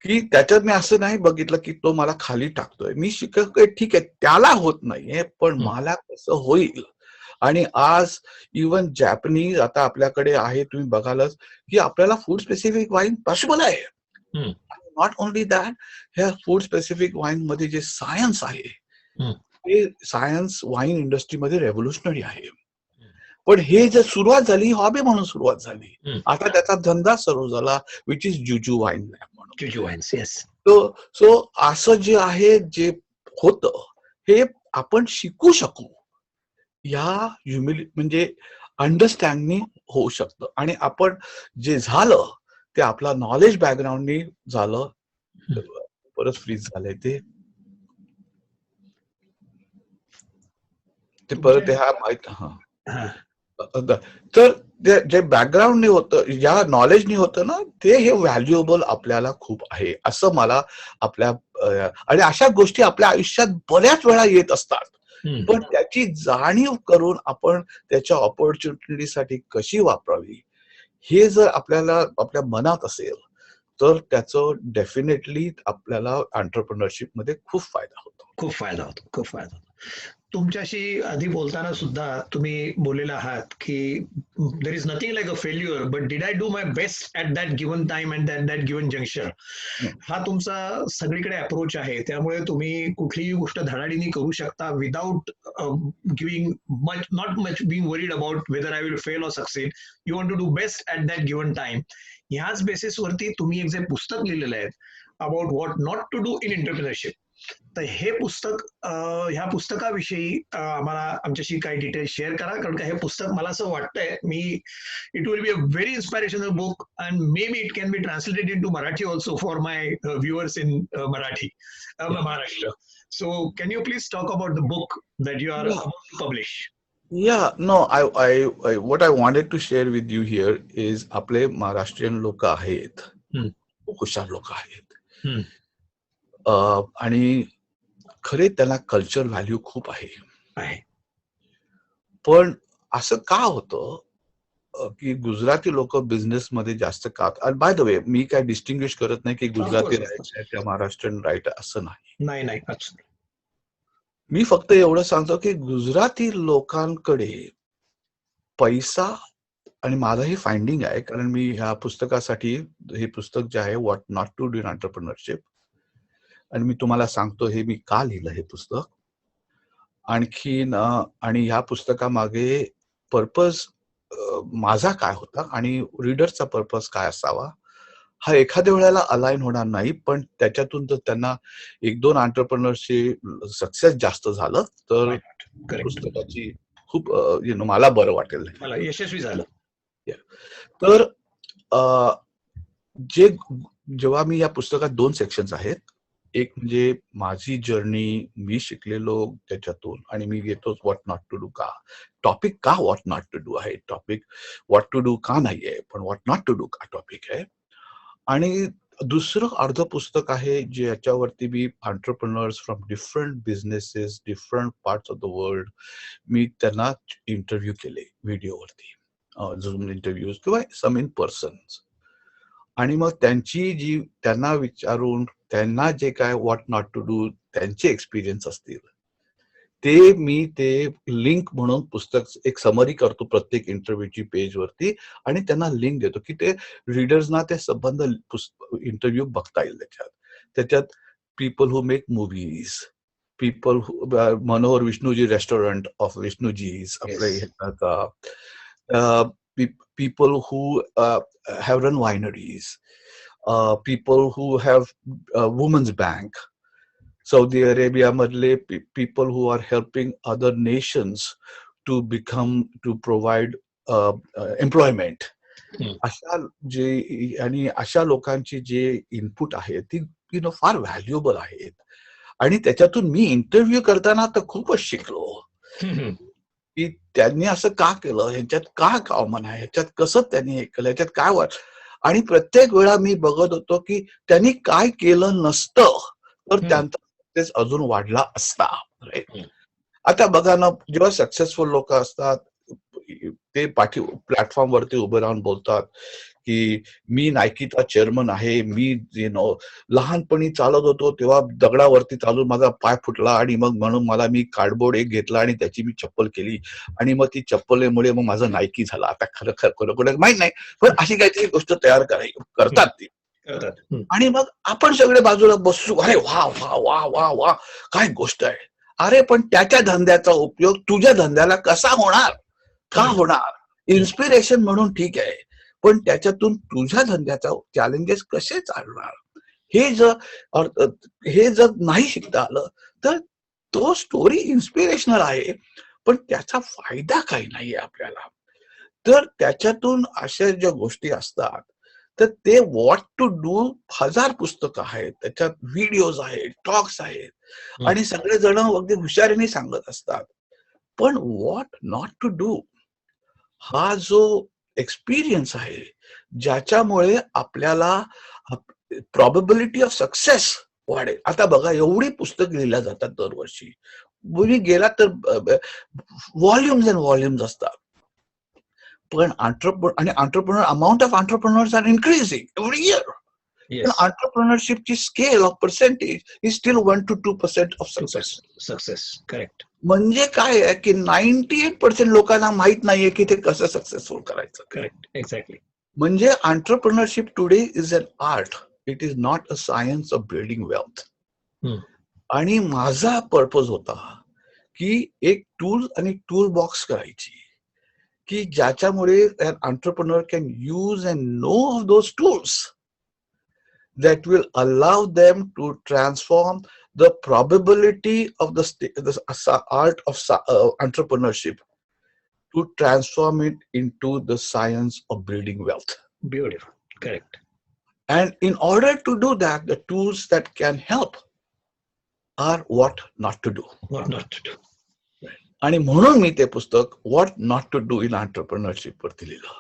Speaker 2: की त्याच्यात मी असं नाही बघितलं की तो मला खाली टाकतोय. मी शिकतोय, ठीक आहे, त्याला होत नाहीये, पण मला कसं होईल. आणि आज इव्हन जॅपनीज आता आपल्याकडे आहे, तुम्ही बघालच की आपल्याला फूड स्पेसिफिक वाईन पॉसिबल आहे. नॉट ओनली दॅट, ह्या फूड स्पेसिफिक वाईन मध्ये जे सायन्स आहे, ते सायन्स वाईन इंडस्ट्रीमध्ये रेव्होल्युशनरी आहे. पण हे जर सुरुवात झाली, हॉबी म्हणून सुरुवात झाली, आता त्याचा धंदा सुरू झाला, विच इज जुजू वाईन लॅब म्हणून.
Speaker 1: जुजू वाईन्स, येस.
Speaker 2: सो असं जे आहे, जे होतं हे आपण शिकू शकू, या म्हणजे अंडरस्टँडिंग होऊ शकतं. आणि आपण जे झालं ते आपला नॉलेज बॅकग्राऊंडनी झालं. परत फ्रीज झालंय ते परत हा माहित. तर जे बॅकग्राऊंडने होतं, या नॉलेजनी होतं ना, ते हे व्हॅल्युएबल आपल्याला खूप आहे असं मला आणि अशा गोष्टी आपल्या आयुष्यात बऱ्याच वेळा येत असतात. पण त्याची जाणीव करून आपण त्याच्या ऑपॉर्च्युनिटीसाठी कशी वापरावी, हे जर आपल्या मनात असेल, तर त्याचं डेफिनेटली आपल्याला एंटरप्रेन्योरशिप मध्ये खूप फायदा होतो.
Speaker 1: तुमच्याशी आधी बोलताना सुद्धा तुम्ही बोललेला आहात की there is nothing like a failure, but did I do my best at that given time and that given junction. हा तुमचा सगळीकडे अप्रोच आहे. त्यामुळे तुम्ही कुठलीही गोष्ट धडाडीने करू शकता without giving not much being worried about whether I will fail or succeed. You want to do best at that given time. ह्याच बेसिसवरती तुम्ही एक जे पुस्तक लिहिलेलं आहे about what not to do in entrepreneurship, तर हे पुस्तक ह्या पुस्तकाविषयी आम्हाला आमच्याशी काही डिटेल्स शेअर करा, कारण का हे पुस्तक मला असं वाटतंय it will be a very inspirational book and may be it can be translated in to Marathi also for my viewers in Marathi Maharashtra. So can you please talk about the book that you are
Speaker 2: Yeah.
Speaker 1: अबाउट टू पब्लिश?
Speaker 2: Yeah, no, what I wanted to share with you here is आपले महाराष्ट्रीयन लोक आहेत, खूप हुशार लोक आहेत, आणि खरे त्यांना कल्चर व्हॅल्यू खूप आहे. पण असं का होतं की गुजराती लोक बिझनेस मध्ये जास्त का, बाय द वे मी काय डिस्टिंग्विश करत नाही की गुजराती राईट आहे त्या महाराष्ट्रीयन राईट असं नाही.
Speaker 1: नाही अच्छा.
Speaker 2: मी फक्त एवढं सांगतो की गुजराती लोकांकडे पैसा, आणि माझं हे फाइंडिंग आहे कारण मी ह्या पुस्तकासाठी, हे पुस्तक जे आहे what not to do in entrepreneurship, आणि मी तुम्हाला सांगतो हे मी का लिहिलं हे पुस्तक आणखीन, आणि ह्या पुस्तकामागे पर्पज माझा काय होता आणि रीडरचा पर्पज काय असावा हा एखाद्या वेळेला अलाइन होणार नाही, पण त्याच्यातून जर त्यांना एक दोन एंटरप्रेन्योरची सक्सेस जास्त झालं तर पुस्तकाची खूप मला बरं वाटेल,
Speaker 1: मला यशस्वी झालं.
Speaker 2: तर जेव्हा मी या पुस्तकात 2 सेक्शन्स आहेत, एक म्हणजे माझी जर्नी, मी शिकलेलो त्याच्यातून, आणि मी घेतो व्हॉट नॉट टू डू का. टॉपिक का व्हॉट नॉट टू डू आहे, टॉपिक व्हॉट टू डू का नाहीये, पण व्हॉट नॉट टू डू का टॉपिक आहे. आणि दुसरं अर्ध पुस्तक आहे जे याच्यावरती मी entrepreneurs from different businesses, different parts of the world, मी त्यांना इंटरव्ह्यू केले व्हिडिओवरती, झूम इंटरव्ह्यूज किंवा सम इन पर्सन्स, आणि मग त्यांना विचारून त्यांना जे काय व्हॉट नॉट टू डू त्यांचे एक्सपिरियन्स असतील ते लिंक म्हणून पुस्तक एक समरी करतो प्रत्येक इंटरव्ह्यूची पेजवरती, आणि त्यांना लिंक देतो की ते रीडर्सना ते संबंध इंटरव्ह्यू बघता येईल. त्याच्यात people who make movies, people Manohar Vishnuji restaurant of Vishnuji's आपल्या, people who have run wineries, people who have women's bank, Saudi Arabia madle people who are helping other nations to provide employment. अशा लोकांची जे इनपुट आहे ती फार व्हॅल्युएबल आहेत, आणि त्याच्यातून मी इंटरव्ह्यू करताना तर खूपच शिकलो की त्यांनी असं का केलं, ह्याच्यात का कॉमन आहे, ह्याच्यात कसं त्यांनी हे केलं, ह्याच्यात काय वाट, आणि प्रत्येक वेळा मी बघत होतो की त्यांनी काय केलं नसतं तर त्यांचा सक्सेस अजून वाढला असता. आता बघा ना, जेव्हा सक्सेसफुल लोक असतात ते प्लॅटफॉर्म वरती उभे राहून बोलतात की मी नायकीचा चेअरमन आहे, मी लहानपणी चालत होतो तेव्हा दगडावरती चालून माझा पाय फुटला आणि मग म्हणून मी कार्डबोर्ड एक घेतला आणि त्याची मी चप्पल केली आणि मग ती चप्पलेमुळे मग माझं नायकी झालं. आता खरं माहित नाही, पण अशी काहीतरी गोष्ट तयार करतात ती, आणि मग आपण सगळे बाजूला बसू, अरे वा वा वा वा वा काय गोष्ट आहे. अरे पण त्याच्या धंद्याचा उपयोग तुझ्या धंद्याला कसा होणार, का होणार? इन्स्पिरेशन म्हणून ठीक आहे, पण त्याच्यातून तुझ्या धंद्याचा चॅलेंजेस कसे चालणार हे जर नाही शिकता आलं तर तो स्टोरी इन्स्पिरेशनल आहे, पण त्याचा फायदा काही नाहीये आपल्याला. तर त्याच्यातून अशा ज्या गोष्टी असतात तर ते व्हॉट टू डू 1000 पुस्तकं आहेत, त्याच्यात व्हिडिओज आहेत, टॉक्स आहेत, आणि सगळेजण अगदी हुशारीने सांगत असतात. पण व्हॉट नॉट टू डू हा जो एक्सपिरियन्स आहे ज्याच्यामुळे आपल्याला प्रॉबेबिलिटी ऑफ सक्सेस वाढेल. आता बघा, एवढी पुस्तक लिहिल्या जातात दरवर्षी, मुली गेला तर व्हॉल्युम्स अँड व्हॉल्युम्स असतात, पण entrepreneur amount of entrepreneurs are increasing every year. एंटरप्रेन्योरशिपची scale of percentage is still 1 to 2% of success.
Speaker 1: Correct.
Speaker 2: म्हणजे काय आहे की 98% लोकांना माहित नाहीये की ते कसं सक्सेसफुल करायचं.
Speaker 1: Correct, exactly.
Speaker 2: म्हणजे entrepreneurship today is an art, it is not a science of building wealth. आणि माझा पर्पज होता की एक टूल आणि टूल बॉक्स करायची की ज्याच्यामुळे an entrepreneur can use and know of those tools that will allow them to transform the probability of the art of entrepreneurship to transform it into the science of building wealth.
Speaker 1: Beautiful. Correct.
Speaker 2: And in order to do that, the tools that can help are what not to do.
Speaker 1: What not to do.
Speaker 2: आणि म्हणून मी ते पुस्तक what not to do in entrepreneurship वरती लिहिलं.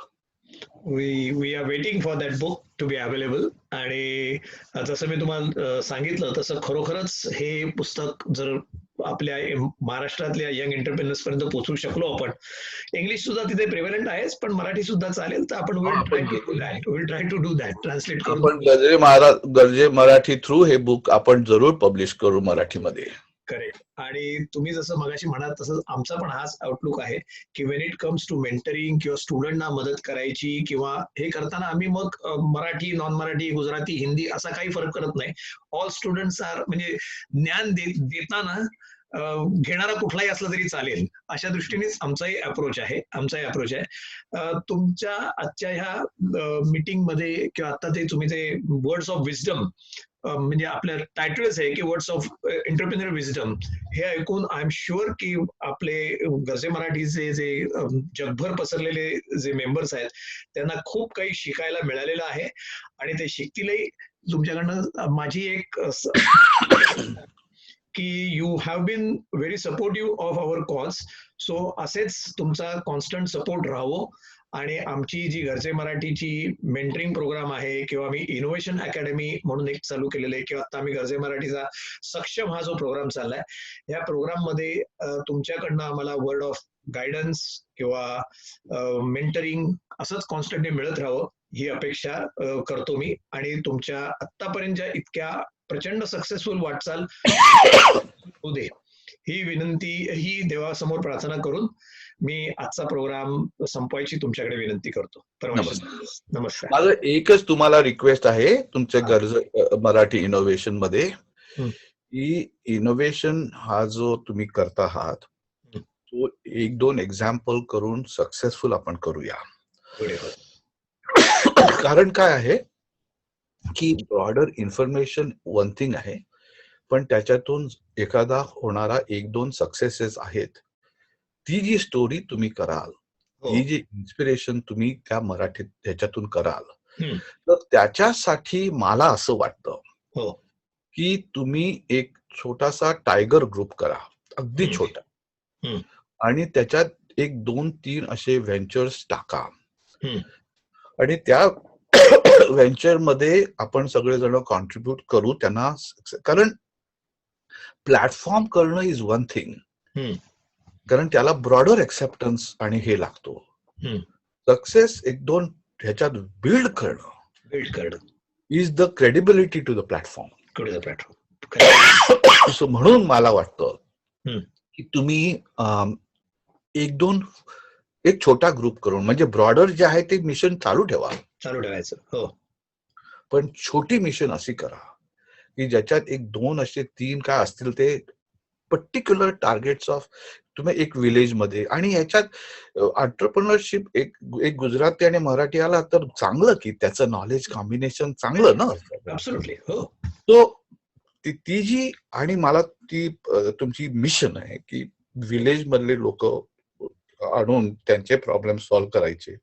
Speaker 1: We are waiting for that book to be available. आणि जसं मी तुम्हाला सांगितलं तसं खरोखरच हे पुस्तक जर आपल्या महाराष्ट्रातल्या यंग एंटरप्रेनर्स पर्यंत पोहोचू शकलो आपण, इंग्लिश सुद्धा तिथे प्रेव्हलंट आहेच, पण मराठी सुद्धा चालेल, तर आपण will try to do that, translate करू.
Speaker 2: आपण गरजे मराठी थ्रू हे बुक आपण जरूर पब्लिश करू मराठीमध्ये.
Speaker 1: करेक्ट. आणि तुम्ही जसं मगाशी म्हणाल तसं आमचा पण हाच आउटलुक आहे की when it comes to mentoring किंवा स्टुडंटना मदत करायची किंवा हे करताना आम्ही मग मराठी, नॉन मराठी, गुजराती, हिंदी असा काही फरक करत नाही. ऑल स्टुडंट्स आर, म्हणजे ज्ञान देताना घेणारा कुठलाही असला तरी चालेल, अशा दृष्टीनेच आमचाही अप्रोच आहे. तुमच्या आजच्या ह्या मीटिंग मध्ये किंवा आता ते तुम्ही ते वर्ड्स ऑफ विजडम, म्हणजे आपलं टायटलच आहे की वर्ड्स ऑफ एंटरप्रेन्योर विजडम, हे ऐकून आय एम शुअर की आपले गरजे मराठीचे जे जगभर पसरलेले जे मेंबर्स आहेत त्यांना खूप काही शिकायला मिळालेलं आहे आणि ते शिकतीलही. तुमच्याकडनं माझी एक की you have been very supportive of our cause, so असेच तुमचा कॉन्स्टंट सपोर्ट राहावं. आणि आमची जी गरजे मराठीची मेंटरिंग प्रोग्राम आहे किंवा मी इनोव्हेशन अकॅडमी म्हणून एक चालू केलेलं आहे किंवा आता आम्ही गरजे मराठीचा सक्षम हा जो प्रोग्राम चाललाय, या प्रोग्राम मध्ये तुमच्याकडनं आम्हाला वर्ड ऑफ गायडन्स किंवा मेंटरिंग असंच कॉन्स्टंटली मिळत राहावं ही अपेक्षा करतो मी. आणि तुमच्या आत्तापर्यंतच्या इतक्या प्रचंड सक्सेसफुल वाटचाल होऊ दे ही विनंती, ही देवासमोर प्रार्थना करून मी आजचा प्रोग्राम संपवायची तुमच्याकडे विनंती करतो. नमस्कार.
Speaker 2: माझं एकच तुम्हाला रिक्वेस्ट आहे तुमच्या गरज मराठी इनोव्हेशन मध्ये, की इनोव्हेशन हा जो तुम्ही करता आहात तो 1-2 एक्झाम्पल करून सक्सेसफुल आपण करूया. कारण काय आहे की ब्रॉडर इन्फॉर्मेशन वन थिंग आहे, पण त्याच्यातून एखादा होणारा 1-2 सक्सेसेस आहेत, ती जी स्टोरी तुम्ही कराल, ही जी इन्स्पिरेशन तुम्ही त्या मराठीत ह्याच्यातून कराल, तर त्याच्यासाठी मला असं वाटतं की तुम्ही एक छोटासा टायगर ग्रुप करा, अगदी छोटा, आणि त्याच्यात 1-2-3 असे व्हेंचर्स टाका आणि त्या व्हेंचर मध्ये आपण सगळेजण कॉन्ट्रीब्युट करू त्यांना. कारण प्लॅटफॉर्म करणं इज वन थिंग, कारण त्याला ब्रॉडर एक्सेप्टन्स आणि हे लागतो. सक्सेस 1-2 ह्याच्यात बिल्ड करणं is the credibility to the platform. So म्हणून मला वाटतं की तुम्ही 1-2 एक छोटा ग्रुप करून, म्हणजे ब्रॉडर जे आहे ते मिशन चालू ठेवायचं, पण छोटी मिशन अशी करा की ज्याच्यात 1-2 असे 3 काय असतील ते पर्टिक्युलर टार्गेट्स ऑफ तुम्ही एक विलेज मध्ये. आणि याच्यात एंटरप्रेन्योरशिप एक गुजराती आणि मराठी आला तर चांगलं, की त्याचं नॉलेज कॉम्बिनेशन चांगलं ना. तो ती जी, आणि मला ती तुमची मिशन आहे की विलेज मधले लोक आणून त्यांचे प्रॉब्लेम सॉल्व्ह करायचे,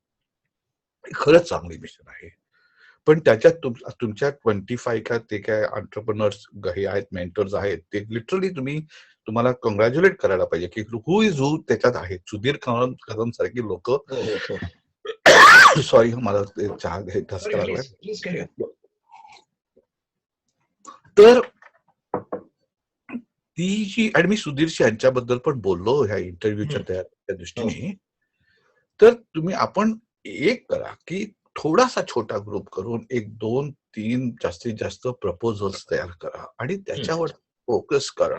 Speaker 2: खरंच चांगली मिशन आहे. पण त्याच्यात तुमच्या 25 का ते काय एंटरप्रेन्योर्स हे आहेत, मेंटर्स आहेत, ते लिटरली तुम्हाला कॉंग्रॅच्युलेट करायला पाहिजे की हु इज हु त्याच्यात आहेत. सुधीर कदम सारखी लोक, सॉरी मला चहा ठसका लागला. तर ती जी, आणि मी सुधीरशी यांच्याबद्दल पण बोललो ह्या इंटरव्ह्यूच्या त्या दृष्टीने, तर आपण एक करा की थोडासा छोटा ग्रुप करून 1-2-3 जास्तीत जास्त प्रपोजल्स तयार करा आणि त्याच्यावर फोकस करा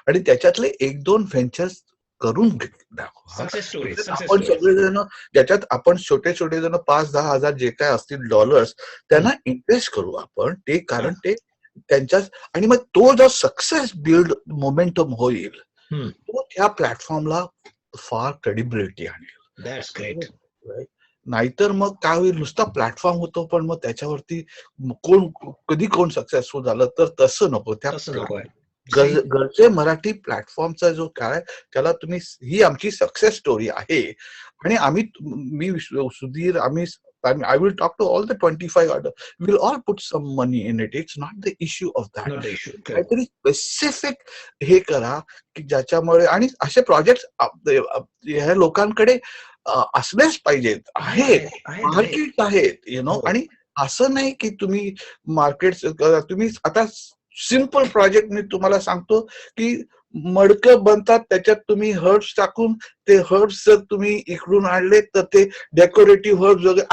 Speaker 2: आणि त्याच्यातले 1-2 व्हेंचर्स करून दाखवा. आपण सगळेजण ज्याच्यात आपण छोटे जण 5-10 हजार जे काय असतील डॉलर्स त्यांना इन्व्हेस्ट करू आपण ते, कारण ते त्यांच्याच, आणि मग तो जो सक्सेस बिल्ड मोमेंटम होईल तो त्या प्लॅटफॉर्मला फार क्रेडिबिलिटी आणेल.
Speaker 1: That's great.
Speaker 2: नाहीतर मग काय होईल, नुसता प्लॅटफॉर्म होतो पण मग त्याच्यावरती कधी कोण सक्सेसफुल झालं तर तसं नको. त्या
Speaker 1: तसं नको आहे.
Speaker 2: गरजे मराठी प्लॅटफॉर्मचा जो काय त्याला तुम्ही, ही आमची सक्सेस स्टोरी आहे. आणि मी Sudhir, I will talk to all the 25 order. We'll all put some money in it. It's not the issue of that.
Speaker 1: Not the issue.
Speaker 2: काहीतरी स्पेसिफिक हे करा की ज्याच्यामुळे, आणि असे प्रोजेक्ट ह्या लोकांकडे असलेच पाहिजेत. आहेत, मार्केट आहेत, आणि असं नाही की तुम्ही मार्केट, तुम्ही आता सिम्पल प्रोजेक्ट मी तुम्हाला सांगतो की मडकं बनतात, त्याच्यात तुम्ही हर्ब्स टाकून ते हर्ब्स जर तुम्ही इकडून आणले तर ते डेकोरेटिव्ह हर्ब्स वगैरे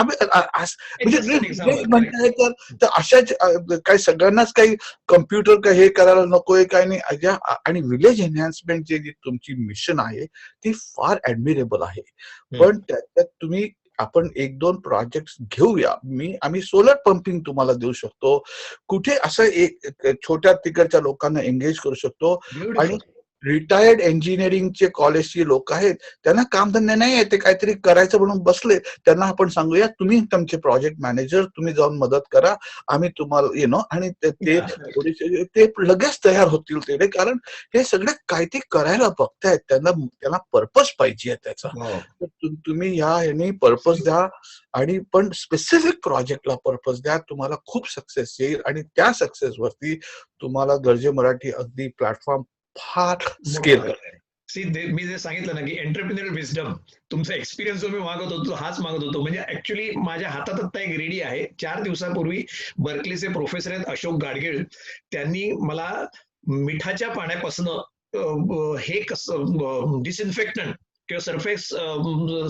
Speaker 2: म्हणजे तर अशाच काही सगळ्यांनाच काही कम्प्युटर हे करायला नकोय, काही नाही. आणि विलेज एनहान्समेंट जी तुमची मिशन आहे ती फार ऍडमिरेबल आहे. पण त्याच्यात आपण 1-2 प्रोजेक्ट घेऊया. आम्ही सोलर पंपिंग तुम्हाला देऊ शकतो. कुठे असं एक छोट्या तिकडच्या लोकांना एंगेज करू शकतो. आणि रिटायर्ड इंजिनिअरिंगचे कॉलेजची लोक आहेत, त्यांना कामधंदे नाही आहे, ते काहीतरी करायचं म्हणून बसले, त्यांना आपण सांगूया तुम्ही तुमचे प्रोजेक्ट मॅनेजर, तुम्ही जाऊन मदत करा, आम्ही तुम्हाला आणि ते लगेच तयार होतील ते. कारण हे सगळे काहीतरी करायला बघतायत, त्यांना पर्पज पाहिजे त्याचा. तुम्ही ह्याने पर्पज द्या, आणि पण स्पेसिफिक प्रोजेक्टला पर्पज द्या, तुम्हाला खूप सक्सेस येईल. आणि त्या सक्सेस वरती तुम्हाला गरजे मराठी अगदी प्लॅटफॉर्म फार स्केल करेल.
Speaker 1: मी जे सांगितलं ना की एंटरप्रिन्युअर विजडम, तुमचा एक्सपिरियन्स जो मी मागत होतो हाच मागत होतो. म्हणजे ऍक्च्युली माझ्या हातात आता एक रेडी आहे. 4 दिवसापूर्वी बर्कलीचे प्रोफेसर आहेत अशोक गाडगीळ, त्यांनी मला मिठाच्या पाण्यापासून हे कसं डिसइन्फेक्टंट किंवा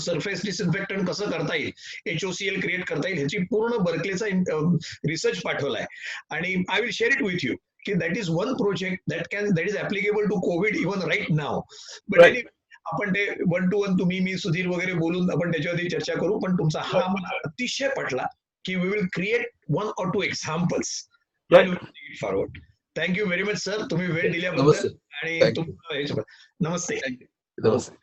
Speaker 1: सरफेस डिसइन्फेक्टंट कसं करता येईल, HOCl क्रिएट करता येईल, ह्याची पूर्ण बर्कलीचा रिसर्च पाठवलाय. आणि I will share it with you की that is one project that is applicable to Covid even right now. But आपण ते 1 to 1 तुम्ही, मी, सुधीर वगैरे बोलून आपण त्याच्यावरती चर्चा करू. पण तुमचा हा मला अतिशय पटला की we will create 1 or 2 examples forward. Thank you very much sir, तुम्ही वेळ दिल्याबद्दल. आणि नमस्ते.
Speaker 2: नमस्ते.